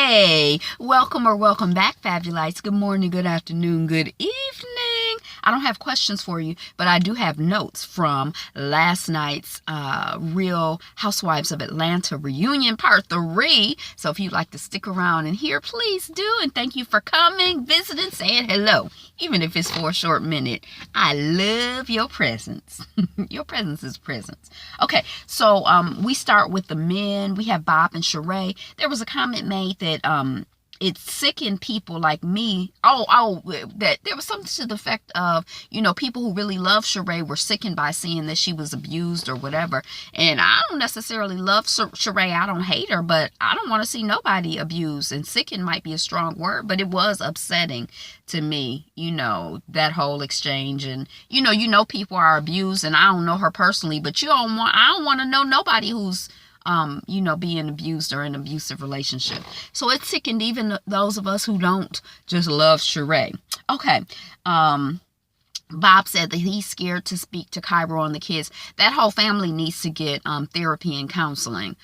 Hey, welcome or welcome back, Fabulites. Good morning, good afternoon, good evening. I don't have questions for you, but I do have notes from last night's Real Housewives of Atlanta reunion part 3. So if you'd like to stick around and hear, please do. And thank you for coming, visiting, saying hello, even if it's for a short minute. I love your presence. Your presence is presence. Okay, so we start with the men. We have Bob and Sheree. There was a comment made that it sickened people like me. That there was something to the effect of, people who really love Sheree were sickened by seeing that she was abused or whatever. And I don't necessarily love Sheree. I don't hate her, but I don't want to see nobody abused. And sickened might be a strong word, but it was upsetting to me, that whole exchange. And, people are abused, and I don't know her personally, but I don't want to know nobody who's being abused or in an abusive relationship. So it sickened even those of us who don't just love Sheree. Okay. Bob said that he's scared to speak to Cairo and the kids. That whole family needs to get therapy and counseling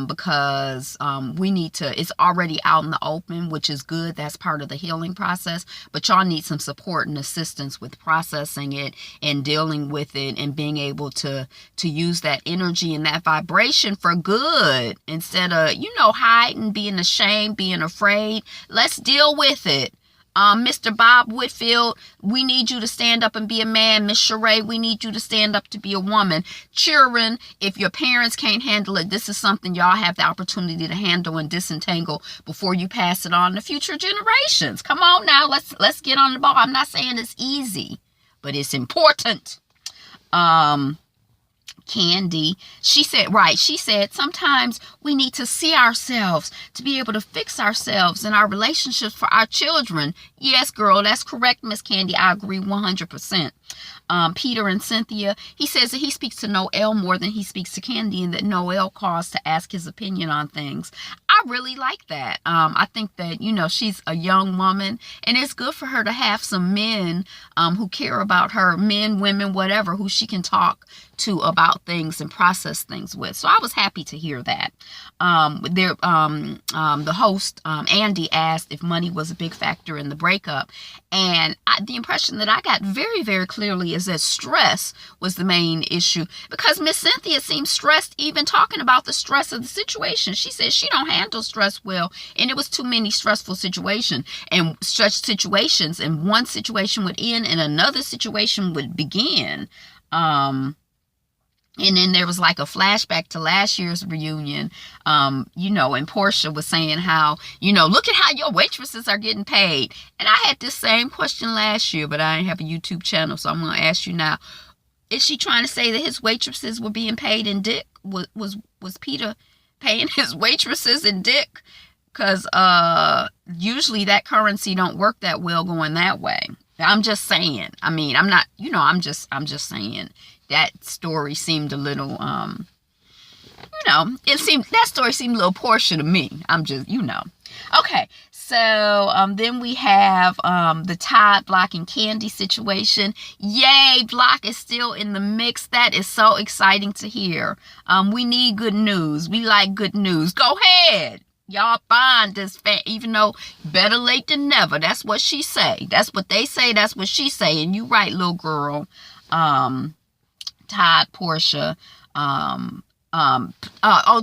because we need to, it's already out in the open, which is good. That's part of the healing process. But y'all need some support and assistance with processing it and dealing with it and being able to use that energy and that vibration for good instead of, hiding, being ashamed, being afraid. Let's deal with it. Mr. Bob Whitfield, we need you to stand up and be a man. Miss Sheree, we need you to stand up to be a woman. Children, if your parents can't handle it, this is something y'all have the opportunity to handle and disentangle before you pass it on to future generations. Come on now, let's get on the ball. I'm not saying it's easy, but it's important. Candy, she said sometimes we need to see ourselves to be able to fix ourselves and our relationships for our children. Yes, girl, that's correct, Miss Candy. I agree 100%. Peter and Cynthia, he says that he speaks to Noelle more than he speaks to Candy and that Noelle calls to ask his opinion on things. I really like that. I think that, she's a young woman and it's good for her to have some men who care about her, men, women, whatever, who she can talk to about things and process things with. So I was happy to hear that. The host, Andy, asked if money was a big factor in the breakup. And the impression that I got very, very clearly is that stress was the main issue because Miss Cynthia seems stressed even talking about the stress of the situation. She said she don't handle stress well, and it was too many stressful situations. And one situation would end and another situation would begin. And then there was like a flashback to last year's reunion, and Portia was saying how, look at how your waitresses are getting paid. And I had this same question last year, but I didn't have a YouTube channel, so I'm going to ask you now. Is she trying to say that his waitresses were being paid in dick? Was Peter paying his waitresses in dick? Because usually that currency don't work that well going that way. I'm just saying. I mean, I'm not, I'm just saying. That story seemed a little, that story seemed a little Portia to me. I'm just, Okay, so then we have the Todd, Block, and Candy situation. Yay, Block is still in the mix. That is so exciting to hear. We need good news. We like good news. Go ahead. Y'all find this fan, even though better late than never. That's what she say. That's what they say. That's what she say. And you right, little girl. Todd, Portia,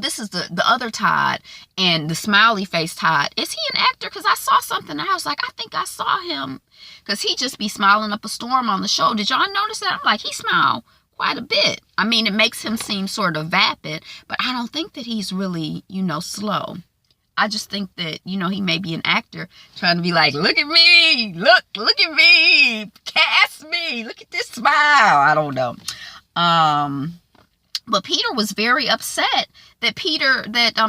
this is the other Todd and the smiley face Todd. Is he an actor? Because I saw something and I was like, I think I saw him. Because he just be smiling up a storm on the show. Did y'all notice that? I'm like, he smiled quite a bit. I mean, it makes him seem sort of vapid, but I don't think that he's really, slow. I just think that, he may be an actor trying to be like, look at me, look at me, cast me, look at this smile. I don't know. But Peter was very upset that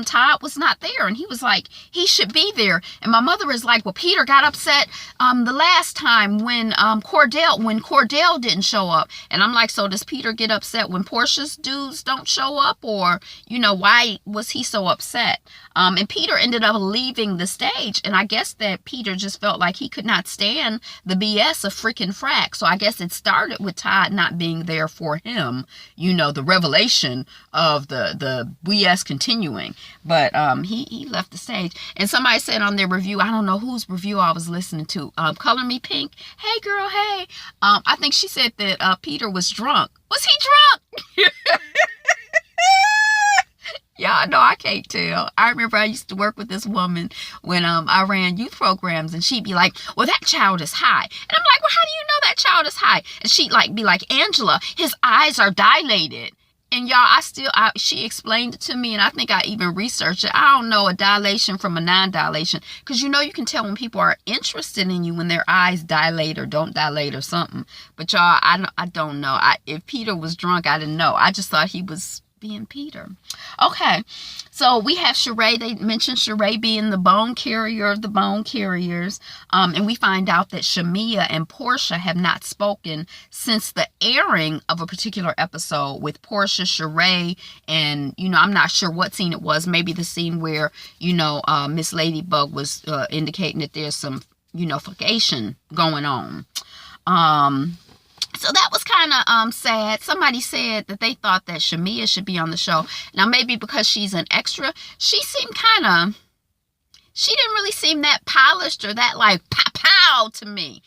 Todd was not there, and he was like, he should be there. And my mother is like, well, Peter got upset the last time when Cordell didn't show up. And I'm like, so does Peter get upset when Portia's dudes don't show up, or why was he so upset? And Peter ended up leaving the stage, and I guess that Peter just felt like he could not stand the BS of freaking frack. So I guess it started with Todd not being there for him, the revelation of the we BS continuing. But he left the stage. And somebody said on their review, I don't know whose review I was listening to, Color Me Pink. Hey, girl, hey. I think she said that Peter was drunk. Was he drunk? Yeah, no, I can't tell. I remember I used to work with this woman when I ran youth programs, and she'd be like, well, that child is high. And I'm like, well, how do you know that child is high? And she'd be like, Angela, his eyes are dilated. And y'all, she explained it to me, and I think I even researched it. I don't know a dilation from a non-dilation, because you can tell when people are interested in you when their eyes dilate or don't dilate or something. But y'all, I don't know. If Peter was drunk, I didn't know. I just thought he was being Peter. Okay, so we have Sheree. They mentioned Sheree being the bone carrier of the bone carriers, and we find out that Shamea and Portia have not spoken since the airing of a particular episode with Portia, Sheree, and I'm not sure what scene it was. Maybe the scene where Miss Ladybug was indicating that there's some unification going on. So that was kind of sad. Somebody said that they thought that Shamea should be on the show. Now, maybe because she's an extra, she didn't really seem that polished or that pow to me.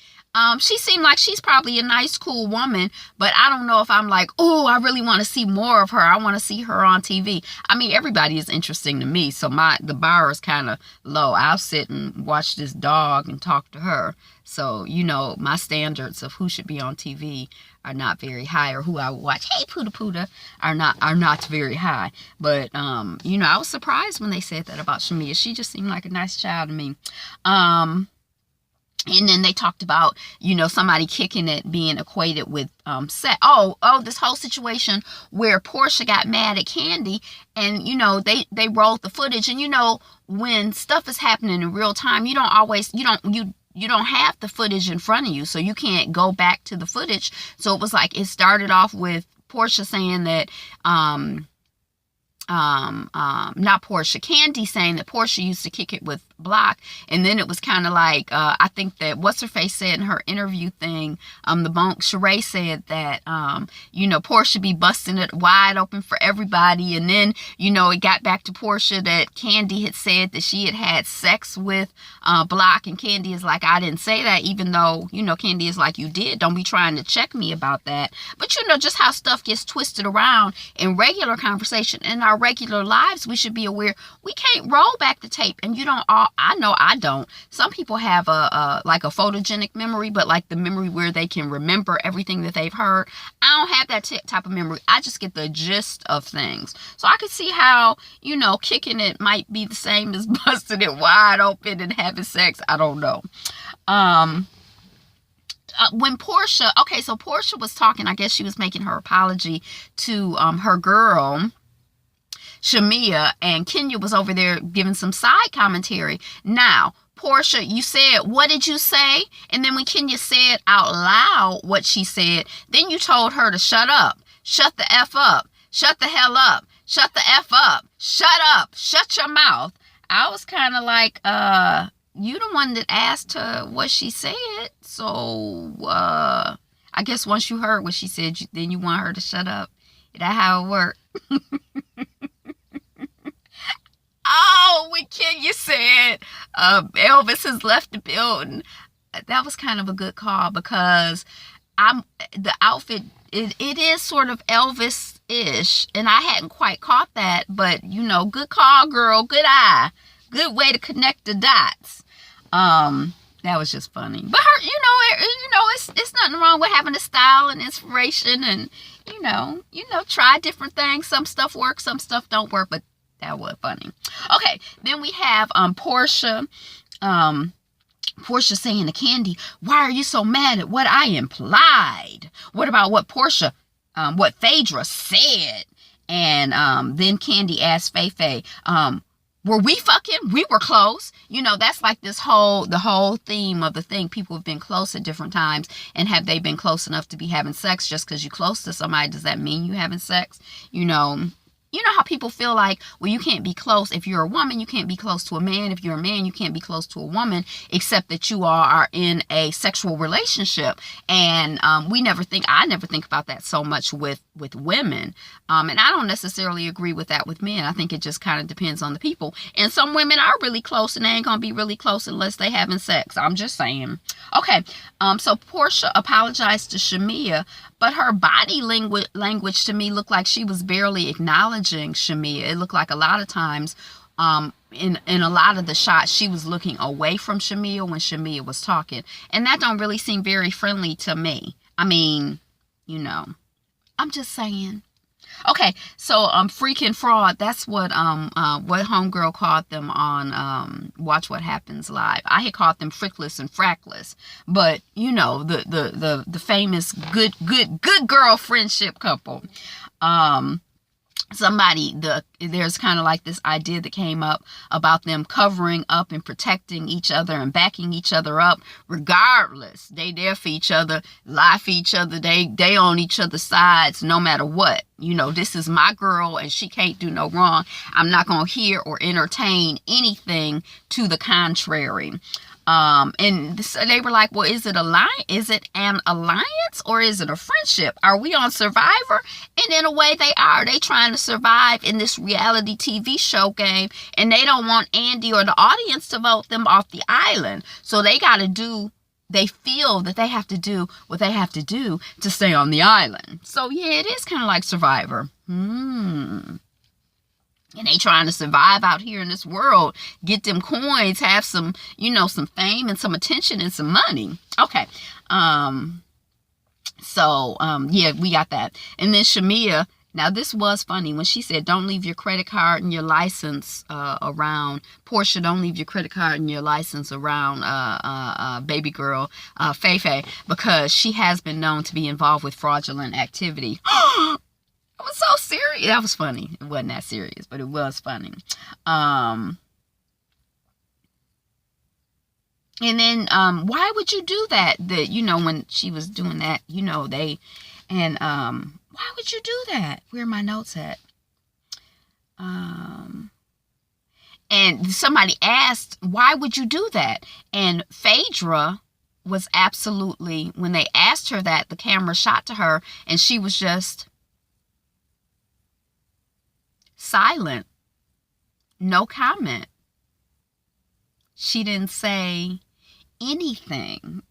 She seemed like she's probably a nice, cool woman, but I don't know if I'm like, oh, I really want to see more of her. I want to see her on TV. I mean, everybody is interesting to me, so the bar is kind of low. I'll sit and watch this dog and talk to her. So, my standards of who should be on TV are not very high, or who I would watch, hey, Puda Puda, are not very high. But, I was surprised when they said that about Shamea. She just seemed like a nice child to me. And then they talked about, somebody kicking it being equated with sex. This whole situation where Portia got mad at Candy, and, they rolled the footage. And, when stuff is happening in real time, you don't have the footage in front of you, so you can't go back to the footage. So it was like, it started off with Portia saying that, not Portia, Candy saying that Portia used to kick it with Block, and then it was kind of like, I think that what's-her-face said in her interview thing, Sheree said that, Portia be busting it wide open for everybody, and then, it got back to Portia that Candy had said that she had sex with Block, and Candy is like, I didn't say that, even though, Candy is like, you did, don't be trying to check me about that. But just how stuff gets twisted around in regular conversation, in our regular lives, we should be aware, we can't roll back the tape, and I know I don't. Some people have a photogenic memory, but like the memory where they can remember everything that they've heard. I don't have that type of memory. I just get the gist of things. So I could see how, kicking it might be the same as busting it wide open and having sex. I don't know. When Portia was talking, I guess she was making her apology to her girl, Shamea, and Kenya was over there giving some side commentary. Now, Portia, you said, what did you say? And then when Kenya said out loud what she said, then you told her to shut up. Shut the F up. Shut the hell up. Shut the F up. Shut up. Shut your mouth. I was kind of like, you the one that asked her what she said. So, I guess once you heard what she said, then you want her to shut up. Is that how it worked? When Kenya said Elvis has left the building, that was kind of a good call, because the outfit, it is sort of Elvis-ish, and I hadn't quite caught that, but good call, girl, good eye, good way to connect the dots. That was just funny. But her, it's nothing wrong with having a style and inspiration, and try different things. Some stuff works, some stuff don't work, but that was funny. Okay, then we have Portia. Portia saying to Candy, why are you so mad at what I implied? What about what what Phaedra said? And then Candy asked Faye, were we fucking? We were close. That's like the whole theme of the thing. People have been close at different times, and have they been close enough to be having sex? Just because you're close to somebody, does that mean you having sex? you know how people feel like, well, you can't be close. If you're a woman, you can't be close to a man. If you're a man, you can't be close to a woman, except that you are in a sexual relationship. And I never think about that so much with women. And I don't necessarily agree with that with men. I think it just kind of depends on the people. And some women are really close, and they ain't gonna be really close unless they having sex. I'm just saying. Okay, so Portia apologized to Shamea, but her body language to me looked like she was barely acknowledging Shamea. It looked like a lot of times, in a lot of the shots, she was looking away from Shamea when Shamea was talking. And that don't really seem very friendly to me. I mean, you know, I'm just saying. Okay, so freaking fraud, that's what homegirl called them on Watch What Happens Live. I had called them frickless and frackless, but you know, the famous good girl friendship couple. There's kind of like this idea that came up about them covering up and protecting each other and backing each other up regardless. They there for each other, lie for each other, they on each other's sides no matter what. You know, this is my girl and she can't do no wrong. I'm not going to hear or entertain anything to the contrary. And so they were like, well, is it an alliance or is it a friendship? Are we on Survivor? And in a way they are. They trying to survive in this reality TV show game, and they don't want Andy or the audience to vote them off the island. So they feel that they have to do what they have to do to stay on the island. So yeah, it is kind of like Survivor. And they trying to survive out here in this world, get them coins, have some, you know, some fame and some attention and some money. Okay. Yeah, we got that. And then Shamea, now this was funny when she said, don't leave your credit card and your license around. Portia, don't leave your credit card and your license around baby girl Feifei, because she has been known to be involved with fraudulent activity. It was so serious. That was funny. It wasn't that serious, but it was funny. And then why would you do that? You know, when she was doing that, you know, why would you do that? Where are my notes at? And somebody asked, why would you do that? And Phaedra was absolutely, when they asked her that, the camera shot to her and she was just silent. No comment. She didn't say anything.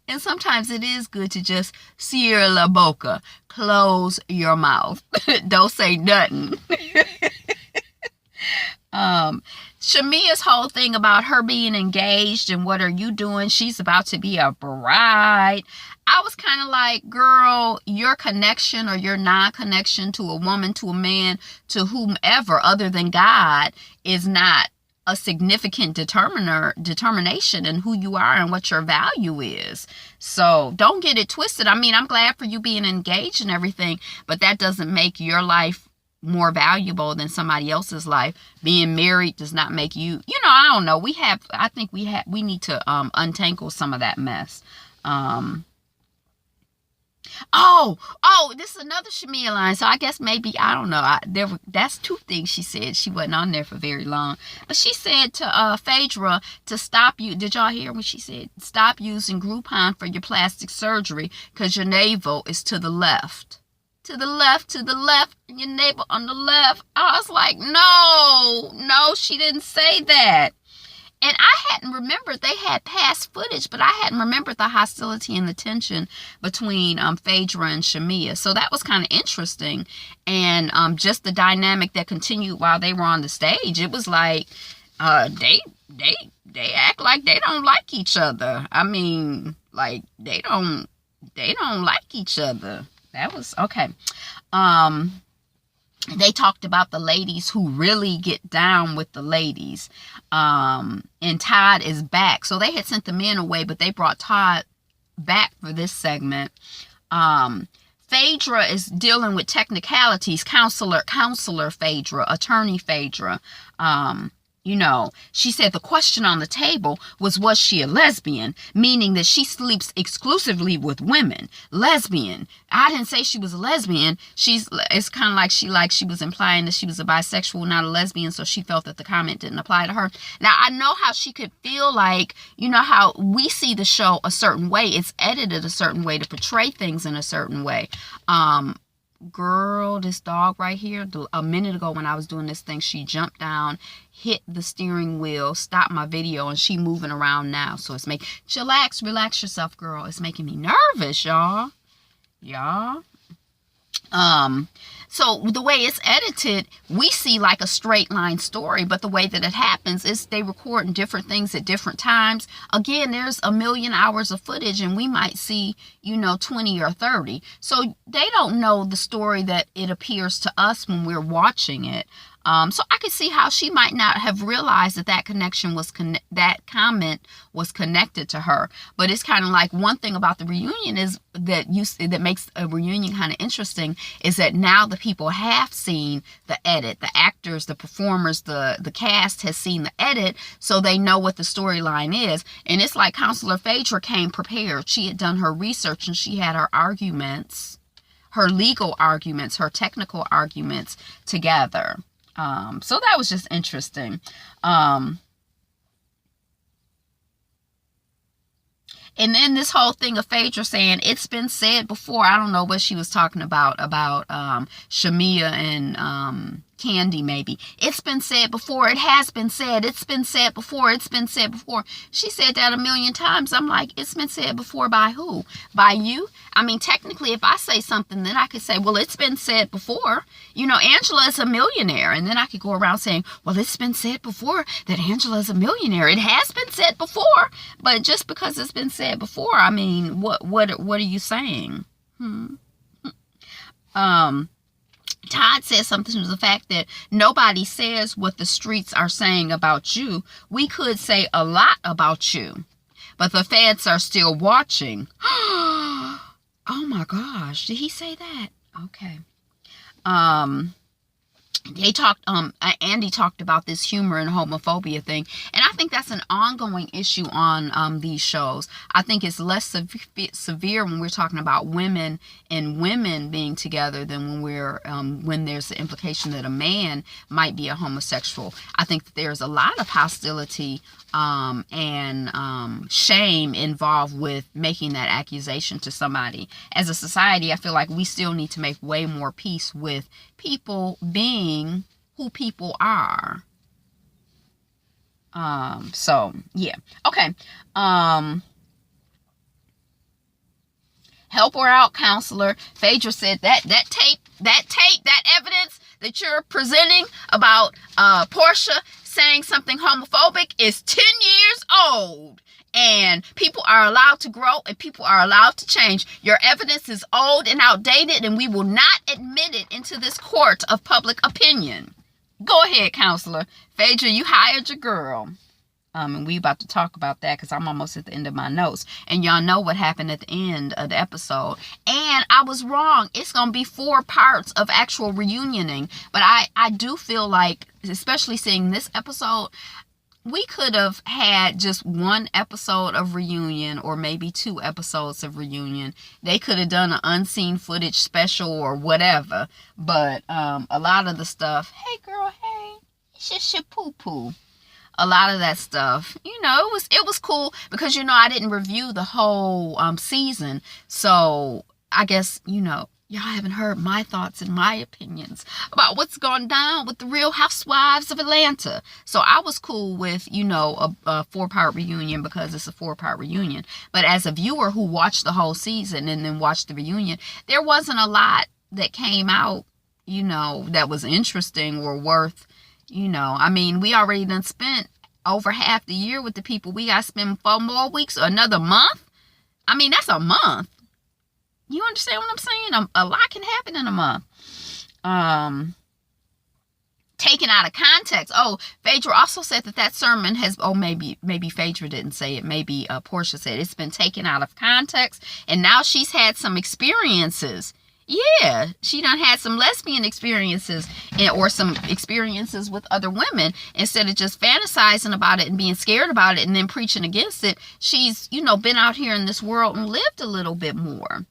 And sometimes it is good to just cierra la boca, close your mouth. Don't say nothing. Shamea's whole thing about her being engaged and what are you doing? She's about to be a bride. I was kind of like, girl, your connection or your non-connection to a woman, to a man, to whomever other than God is not a significant determination in who you are and what your value is. So don't get it twisted. I mean, I'm glad for you being engaged and everything, but that doesn't make your life more valuable than somebody else's life. Being married does not make you, I don't know. I think we need to untangle some of that mess. This is another Shamea line. So I guess maybe, I don't know. That's two things she said. She wasn't on there for very long. But she said to Phaedra to stop you. Did y'all hear what she said? Stop using Groupon for your plastic surgery because your navel is to the left. To the left, and your navel on the left. I was like, no, she didn't say that. And I hadn't remembered, they had past footage, but I hadn't remembered the hostility and the tension between Phaedra and Shamea. So that was kind of interesting. And just the dynamic that continued while they were on the stage. It was like they act like they don't like each other. I mean, like they don't like each other. That was okay. They talked about the ladies who really get down with the ladies. And Todd is back. So they had sent the men away, but they brought Todd back for this segment. Phaedra is dealing with technicalities. Counselor Phaedra, attorney Phaedra. She said the question on the table was she a lesbian? Meaning that she sleeps exclusively with women. Lesbian. I didn't say she was a lesbian. It's kind of like she was implying that she was a bisexual, not a lesbian, so she felt that the comment didn't apply to her. Now, I know how she could feel like, how we see the show a certain way. It's edited a certain way to portray things in a certain way. Girl, this dog right here, a minute ago when I was doing this thing, she jumped down, hit the steering wheel, stopped my video, and she moving around now. So it's relax yourself, girl. It's making me nervous, y'all. So the way it's edited, we see like a straight line story, but the way that it happens is they record different things at different times. Again, there's a million hours of footage and we might see, 20 or 30. So they don't know the story that it appears to us when we're watching it. So I could see how she might not have realized that connection was that comment was connected to her. But it's kind of like one thing about the reunion is that makes a reunion kind of interesting is that now the people have seen the edit, the actors, the performers, the cast has seen the edit, so they know what the storyline is. And it's like Counselor Phaedra came prepared. She had done her research and she had her arguments, her legal arguments, her technical arguments together. So that was just interesting. And then this whole thing of Phaedra saying, it's been said before. I don't know what she was talking about Shamia and Candy maybe. It's been said before. It has been said. It's been said before. It's been said before. She said that a million times. I'm like, it's been said before by who? By you? I mean, technically, if I say something, then I could say, well, it's been said before. Angela is a millionaire. And then I could go around saying, well, it's been said before that Angela is a millionaire. It has been said before. But just because it's been said before, I mean, what are you saying? Todd says something to the fact that nobody says what the streets are saying about you. We could say a lot about you, but the feds are still watching. Oh my gosh, did he say that? Okay. Andy talked about this humor and homophobia thing, and I think that's an ongoing issue on these shows. I think it's less severe when we're talking about women and women being together than when there's the implication that a man might be a homosexual. I think that there's a lot of hostility and shame involved with making that accusation to somebody. As a society, I feel like we still need to make way more peace with people being who people are. So yeah. Okay. Help her out, counselor. Phaedra said that tape, that evidence that you're presenting about Portia saying something homophobic is 10 years old. And people are allowed to grow and people are allowed to change. Your evidence is old and outdated, and we will not admit it into this court of public opinion. Go ahead, counselor. Phaedra, you hired your girl. And we about to talk about that because I'm almost at the end of my notes. And y'all know what happened at the end of the episode. And I was wrong. It's going to be 4 parts of actual reunioning. But I do feel like, especially seeing this episode, we could have had just 1 episode of reunion or maybe 2 episodes of reunion. They could have done an unseen footage special or whatever. But a lot of the stuff, hey girl, hey, it's just your poo-poo. A lot of that stuff, it was cool because, I didn't review the whole season. So I guess, y'all haven't heard my thoughts and my opinions about what's gone down with the Real Housewives of Atlanta. So I was cool with, a 4-part reunion because it's a 4-part reunion. But as a viewer who watched the whole season and then watched the reunion, there wasn't a lot that came out, that was interesting or worth, we already done spent over half the year with the people. We got to spend 4 more weeks or another month. That's a month. You understand what I'm saying? A lot can happen in a month. Taken out of context. Oh, Phaedra also said that sermon has, maybe Phaedra didn't say it. Maybe Portia said it's been taken out of context. And now she's had some experiences Yeah, she done had some lesbian experiences or some experiences with other women. Instead of just fantasizing about it and being scared about it and then preaching against it, she's, been out here in this world and lived a little bit more.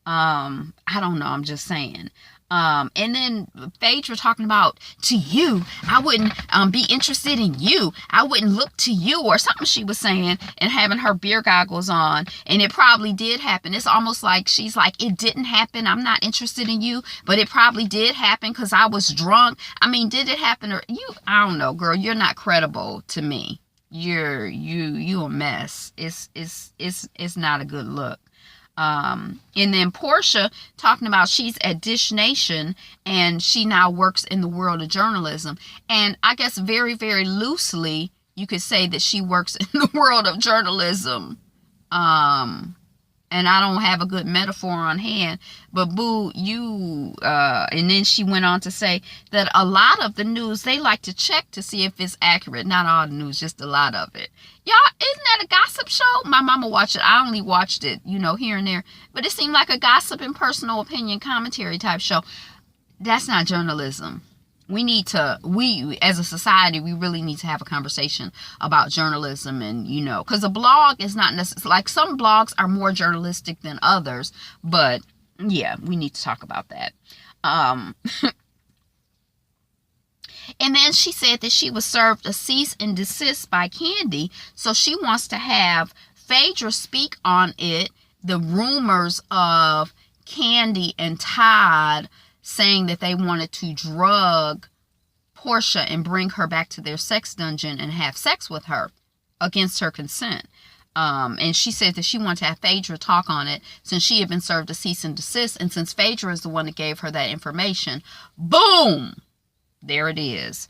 I don't know. I'm just saying. And then Phaedra talking about, to you, I wouldn't be interested in you. I wouldn't look to you, or something she was saying, and having her beer goggles on. And it probably did happen. It's almost like she's like, it didn't happen. I'm not interested in you, but it probably did happen because I was drunk. I mean, did it happen? Or I don't know, girl. You're not credible to me. You a mess. It's not a good look. And then Portia talking about she's at Dish Nation and she now works in the world of journalism. And I guess very, very loosely, you could say that she works in the world of journalism. And I don't have a good metaphor on hand, but boo, and then she went on to say that a lot of the news, they like to check to see if it's accurate. Not all the news, just a lot of it. Y'all, isn't that a gossip show? My mama watched it. I only watched it, here and there, but it seemed like a gossip and personal opinion commentary type show. That's not journalism. We as a society, we really need to have a conversation about journalism and, because a blog is not necessarily, like some blogs are more journalistic than others, but yeah, we need to talk about that. And then she said that she was served a cease and desist by Kandi, so she wants to have Phaedra speak on it, the rumors of Kandi and Todd saying that they wanted to drug Portia and bring her back to their sex dungeon and have sex with her against her consent. And she said that she wanted to have Phaedra talk on it since she had been served a cease and desist. And since Phaedra is the one that gave her that information, boom, there it is.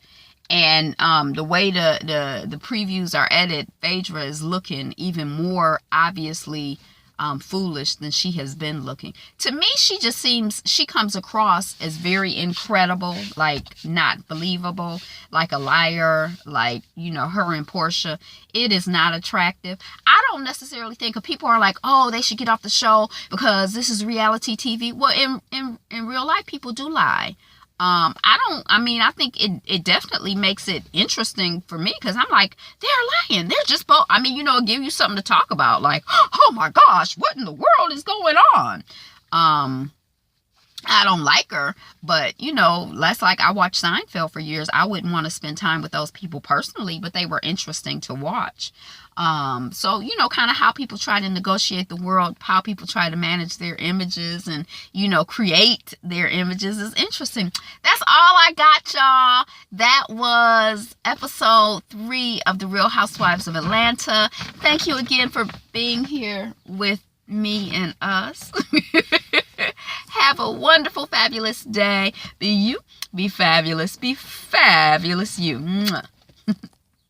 And the way the previews are edited, Phaedra is looking even more obviously foolish than she has been looking. To me, she comes across as very incredible, like not believable, like a liar, like, her and Portia. It is not attractive. I don't necessarily think people are like, oh, they should get off the show because this is reality TV. Well, in real life, people do lie. I think it definitely makes it interesting for me because I'm like, they're lying. They're just both, give you something to talk about. Like, oh my gosh, what in the world is going on? I don't like her, but that's like I watched Seinfeld for years. I wouldn't want to spend time with those people personally, but they were interesting to watch. So, kind of how people try to negotiate the world, how people try to manage their images and, create their images is interesting. That's all I got, y'all. That was episode 3 of The Real Housewives of Atlanta. Thank you again for being here with me and us. Have a wonderful, fabulous day. Be you, be fabulous you. Mwah.